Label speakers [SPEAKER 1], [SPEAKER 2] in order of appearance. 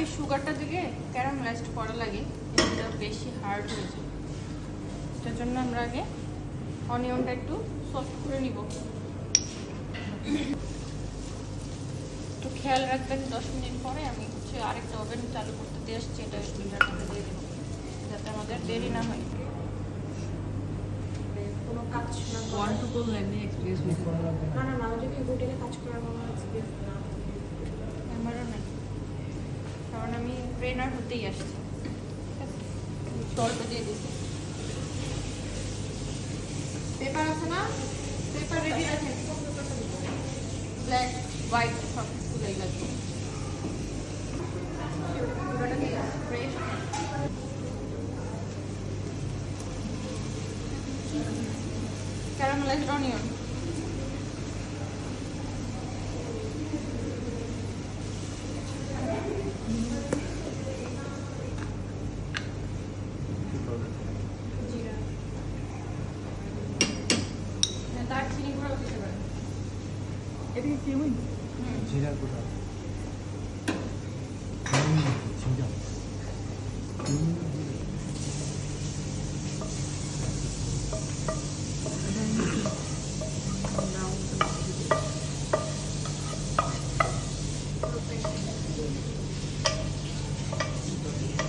[SPEAKER 1] আগে সুগারটা দিলে ক্যারামেলাইজড করা লাগে, এটা বেশি হার্ড হয়ে যায়। এটার জন্য আমরা আগে অনিয়নটা একটু সফট করে নিব। একটু খেয়াল রাখবেন 10 মিনিট পরে আমি হচ্ছে আরেকটা ওভেন চালু করতে দিয়ে আসছি, এটা মিটার মধ্যে দিয়ে দেবো যাতে আমাদের দেরি না হয়।
[SPEAKER 2] কোনো কাজ না
[SPEAKER 3] ওয়ান টু করলে এমনি এক্সপিরিয়েন্স
[SPEAKER 2] না না না, আমাদের কি হোটেলে কাজ করার কোনো এক্সপিরিয়েন্স না।
[SPEAKER 1] আমারও নাই, কারণ আমি ট্রেনার হতেই আসছি। সল্ট দিয়ে দিচ্ছি।
[SPEAKER 2] পেপার আছে না? পেপার রেডি রাখেন।
[SPEAKER 1] ব্ল্যাক হোয়াইট সব তুলে গেছে। Fresh caramelised onion.
[SPEAKER 2] জিরা।
[SPEAKER 1] দারচিনি গুঁড়ো দিতে পারেন।
[SPEAKER 3] এদিকে কি হই
[SPEAKER 4] জিরা গুঁড়া জিরা